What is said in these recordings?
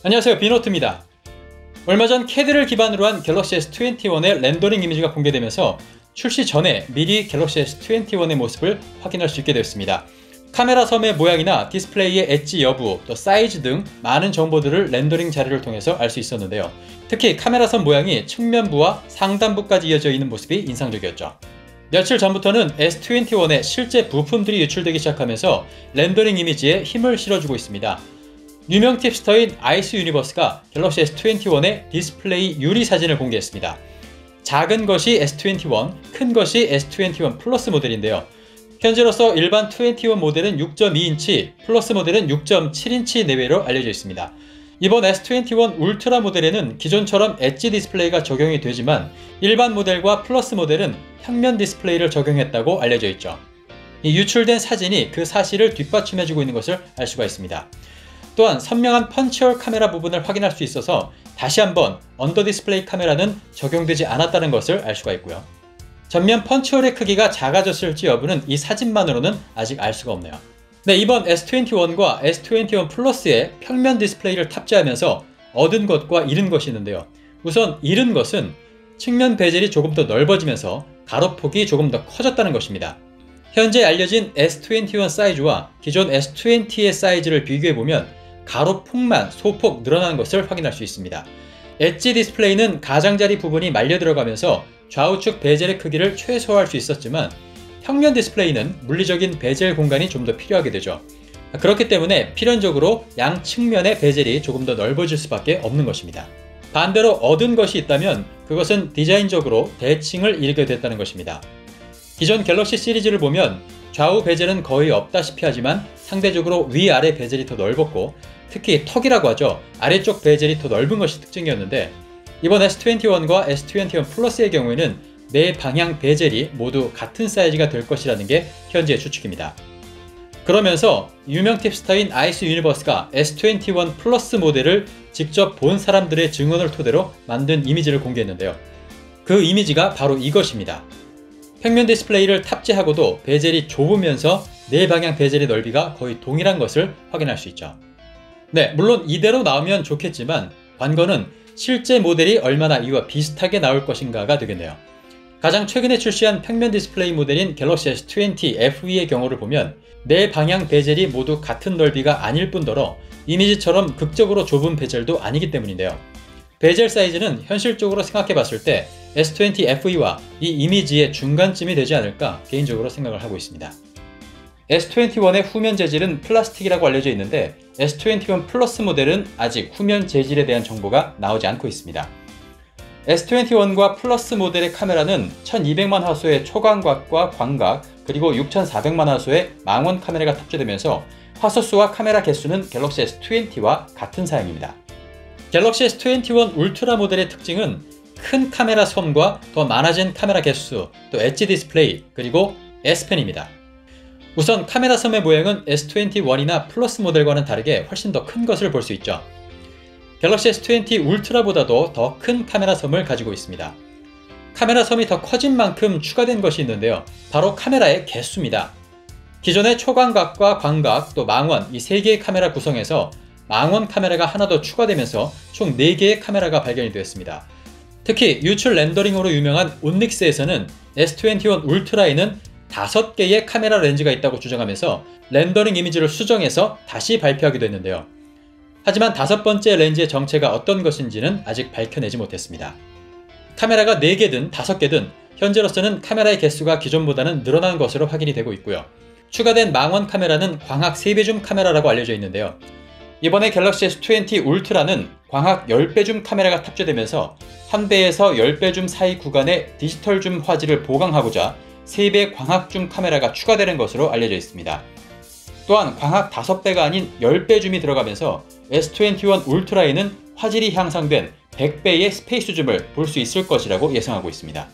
안녕하세요, 빈노트입니다. 얼마 전 CAD를 기반으로 한 갤럭시 S21의 렌더링 이미지가 공개되면서 출시 전에 미리 갤럭시 S21의 모습을 확인할 수 있게 되었습니다. 카메라 섬의 모양이나 디스플레이의 엣지 여부, 또 사이즈 등 많은 정보들을 렌더링 자료를 통해서 알 수 있었는데요. 특히 카메라 섬 모양이 측면부와 상단부까지 이어져 있는 모습이 인상적이었죠. 며칠 전부터는 S21의 실제 부품들이 유출되기 시작하면서 렌더링 이미지에 힘을 실어주고 있습니다. 유명 팁스터인 아이스 유니버스가 갤럭시 S21의 디스플레이 유리 사진을 공개했습니다. 작은 것이 S21, 큰 것이 S21 플러스 모델인데요. 현재로서 일반 21 모델은 6.2인치, 플러스 모델은 6.7인치 내외로 알려져 있습니다. 이번 S21 울트라 모델에는 기존처럼 엣지 디스플레이가 적용이 되지만 일반 모델과 플러스 모델은 평면 디스플레이를 적용했다고 알려져 있죠. 이 유출된 사진이 그 사실을 뒷받침해주고 있는 것을 알 수가 있습니다. 또한 선명한 펀치홀 카메라 부분을 확인할 수 있어서 다시 한번 언더 디스플레이 카메라는 적용되지 않았다는 것을 알 수가 있고요. 전면 펀치홀의 크기가 작아졌을지 여부는 이 사진만으로는 아직 알 수가 없네요. 네, 이번 S21과 S21 플러스에 평면 디스플레이를 탑재하면서 얻은 것과 잃은 것이 있는데요. 우선 잃은 것은 측면 베젤이 조금 더 넓어지면서 가로폭이 조금 더 커졌다는 것입니다. 현재 알려진 S21 사이즈와 기존 S20의 사이즈를 비교해보면 가로폭만 소폭 늘어난 것을 확인할 수 있습니다. 엣지 디스플레이는 가장자리 부분이 말려 들어가면서 좌우측 베젤의 크기를 최소화할 수 있었지만 평면 디스플레이는 물리적인 베젤 공간이 좀 더 필요하게 되죠. 그렇기 때문에 필연적으로 양 측면의 베젤이 조금 더 넓어질 수밖에 없는 것입니다. 반대로 얻은 것이 있다면 그것은 디자인적으로 대칭을 이루게 됐다는 것입니다. 기존 갤럭시 시리즈를 보면 좌우 베젤은 거의 없다시피 하지만 상대적으로 위아래 베젤이 더 넓었고 특히 턱이라고 하죠. 아래쪽 베젤이 더 넓은 것이 특징이었는데 이번 S21과 S21 플러스의 경우에는 네 방향 베젤이 모두 같은 사이즈가 될 것이라는 게 현재의 추측입니다. 그러면서 유명 팁스터인 아이스 유니버스가 S21 플러스 모델을 직접 본 사람들의 증언을 토대로 만든 이미지를 공개했는데요. 그 이미지가 바로 이것입니다. 평면 디스플레이를 탑재하고도 베젤이 좁으면서 네 방향 베젤의 넓이가 거의 동일한 것을 확인할 수 있죠. 네, 물론 이대로 나오면 좋겠지만 관건은 실제 모델이 얼마나 이와 비슷하게 나올 것인가가 되겠네요. 가장 최근에 출시한 평면 디스플레이 모델인 갤럭시 S20 FE의 경우를 보면 네 방향 베젤이 모두 같은 넓이가 아닐 뿐더러 이미지처럼 극적으로 좁은 베젤도 아니기 때문인데요. 베젤 사이즈는 현실적으로 생각해 봤을 때 S20 FE와 이 이미지의 중간쯤이 되지 않을까 개인적으로 생각을 하고 있습니다. S21의 후면 재질은 플라스틱이라고 알려져 있는데 S21 플러스 모델은 아직 후면 재질에 대한 정보가 나오지 않고 있습니다. S21과 플러스 모델의 카메라는 1200만 화소의 초광각과 광각 그리고 6400만 화소의 망원 카메라가 탑재되면서 화소수와 카메라 개수는 갤럭시 S20와 같은 사양입니다. 갤럭시 S21 울트라 모델의 특징은 큰 카메라 섬과 더 많아진 카메라 개수, 또 엣지 디스플레이, 그리고 S펜입니다. 우선 카메라 섬의 모양은 S21이나 플러스 모델과는 다르게 훨씬 더 큰 것을 볼 수 있죠. 갤럭시 S20 울트라보다도 더 큰 카메라 섬을 가지고 있습니다. 카메라 섬이 더 커진 만큼 추가된 것이 있는데요. 바로 카메라의 개수입니다. 기존의 초광각과 광각, 또 망원 이 3개의 카메라 구성에서 망원 카메라가 하나 더 추가되면서 총 4개의 카메라가 발견이 되었습니다. 특히 유출 렌더링으로 유명한 온닉스에서는 S21 울트라에는 5개의 카메라 렌즈가 있다고 주장하면서 렌더링 이미지를 수정해서 다시 발표하기도 했는데요. 하지만 5번째 렌즈의 정체가 어떤 것인지는 아직 밝혀내지 못했습니다. 카메라가 4개든 5개든 현재로서는 카메라의 개수가 기존보다는 늘어난 것으로 확인이 되고 있고요. 추가된 망원 카메라는 광학 3배 줌 카메라라고 알려져 있는데요. 이번에 갤럭시 S20 울트라는 광학 10배 줌 카메라가 탑재되면서 1배에서 10배 줌 사이 구간에 디지털 줌 화질을 보강하고자 3배 광학 줌 카메라가 추가되는 것으로 알려져 있습니다. 또한 광학 5배가 아닌 10배 줌이 들어가면서 S21 울트라에는 화질이 향상된 100배의 스페이스 줌을 볼 수 있을 것이라고 예상하고 있습니다.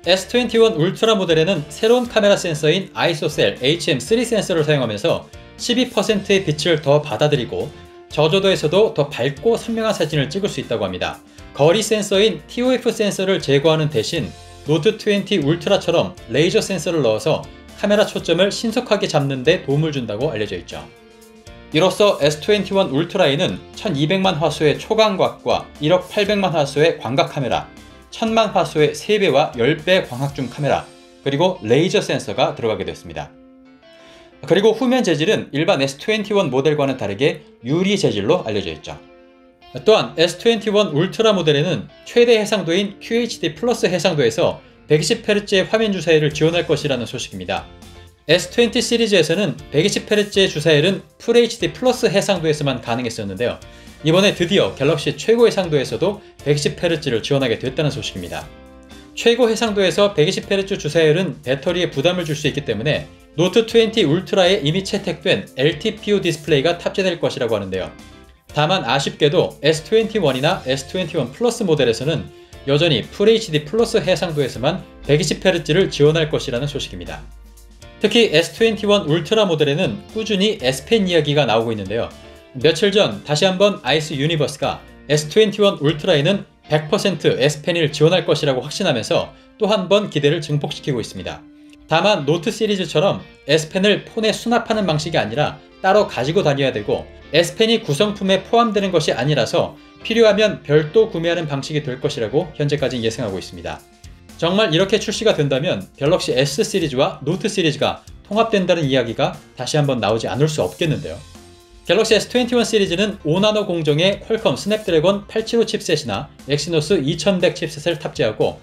S21 울트라 모델에는 새로운 카메라 센서인 아이소셀 HM3 센서를 사용하면서 12%의 빛을 더 받아들이고 저조도에서도 더 밝고 선명한 사진을 찍을 수 있다고 합니다. 거리 센서인 TOF 센서를 제거하는 대신 노트 20 울트라처럼 레이저 센서를 넣어서 카메라 초점을 신속하게 잡는 데 도움을 준다고 알려져 있죠. 이로써 S21 울트라에는 1200만 화소의 초광각과 1억 800만 화소의 광각 카메라, 1000만 화소의 3배와 10배 광학줌 카메라, 그리고 레이저 센서가 들어가게 됐습니다. 그리고 후면 재질은 일반 S21 모델과는 다르게 유리 재질로 알려져 있죠. 또한 S21 울트라 모델에는 최대 해상도인 QHD 플러스 해상도에서 120Hz의 화면 주사율을 지원할 것이라는 소식입니다. S20 시리즈에서는 120Hz의 주사율은 FHD 플러스 해상도에서만 가능했었는데요. 이번에 드디어 갤럭시 최고 해상도에서도 120Hz를 지원하게 됐다는 소식입니다. 최고 해상도에서 120Hz 주사율은 배터리에 부담을 줄 수 있기 때문에 노트 20 울트라에 이미 채택된 LTPO 디스플레이가 탑재될 것이라고 하는데요. 다만 아쉽게도 S21이나 S21 플러스 모델에서는 여전히 FHD 플러스 해상도에서만 120Hz를 지원할 것이라는 소식입니다. 특히 S21 울트라 모델에는 꾸준히 S펜 이야기가 나오고 있는데요. 며칠 전 다시 한번 아이스 유니버스가 S21 울트라에는 100% S펜을 지원할 것이라고 확신하면서 또 한 번 기대를 증폭시키고 있습니다. 다만 노트 시리즈처럼 S펜을 폰에 수납하는 방식이 아니라 따로 가지고 다녀야 되고 S펜이 구성품에 포함되는 것이 아니라서 필요하면 별도 구매하는 방식이 될 것이라고 현재까지 예상하고 있습니다. 정말 이렇게 출시가 된다면 갤럭시 S 시리즈와 노트 시리즈가 통합된다는 이야기가 다시 한번 나오지 않을 수 없겠는데요. 갤럭시 S21 시리즈는 5나노 공정의 퀄컴 스냅드래곤 875 칩셋이나 엑시노스 2100 칩셋을 탑재하고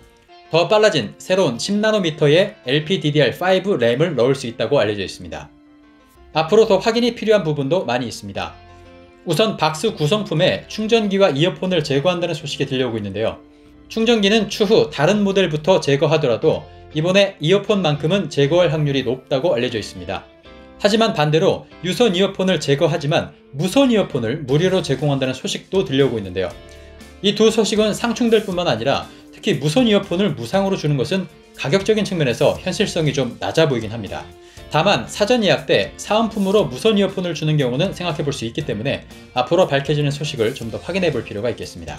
더 빨라진 새로운 10나노미터의 LPDDR5 램을 넣을 수 있다고 알려져 있습니다. 앞으로 더 확인이 필요한 부분도 많이 있습니다. 우선 박스 구성품에 충전기와 이어폰을 제거한다는 소식이 들려오고 있는데요. 충전기는 추후 다른 모델부터 제거하더라도 이번에 이어폰만큼은 제거할 확률이 높다고 알려져 있습니다. 하지만 반대로 유선 이어폰을 제거하지만 무선 이어폰을 무료로 제공한다는 소식도 들려오고 있는데요. 이 두 소식은 상충될 뿐만 아니라 특히 무선 이어폰을 무상으로 주는 것은 가격적인 측면에서 현실성이 좀 낮아 보이긴 합니다. 다만 사전 예약 때 사은품으로 무선 이어폰을 주는 경우는 생각해 볼 수 있기 때문에 앞으로 밝혀지는 소식을 좀 더 확인해 볼 필요가 있겠습니다.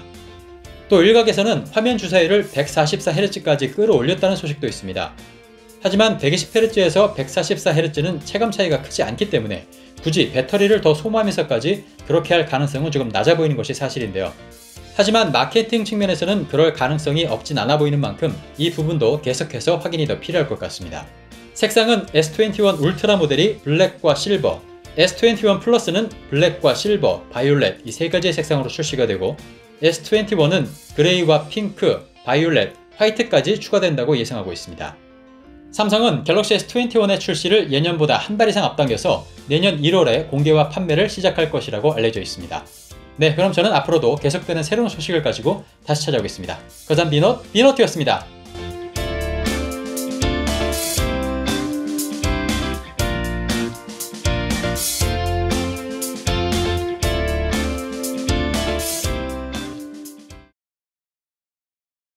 또 일각에서는 화면 주사율을 144Hz까지 끌어올렸다는 소식도 있습니다. 하지만 120Hz에서 144Hz는 체감 차이가 크지 않기 때문에 굳이 배터리를 더 소모하면서까지 그렇게 할 가능성은 조금 낮아 보이는 것이 사실인데요. 하지만 마케팅 측면에서는 그럴 가능성이 없진 않아 보이는 만큼 이 부분도 계속해서 확인이 더 필요할 것 같습니다. 색상은 S21 울트라 모델이 블랙과 실버, S21 플러스는 블랙과 실버, 바이올렛 이 세 가지의 색상으로 출시가 되고 S21은 그레이와 핑크, 바이올렛, 화이트까지 추가된다고 예상하고 있습니다. 삼성은 갤럭시 S21의 출시를 예년보다 한 달 이상 앞당겨서 내년 1월에 공개와 판매를 시작할 것이라고 알려져 있습니다. 네, 그럼 저는 앞으로도 계속되는 새로운 소식을 가지고 다시 찾아오겠습니다. 거잔 비너트였습니다.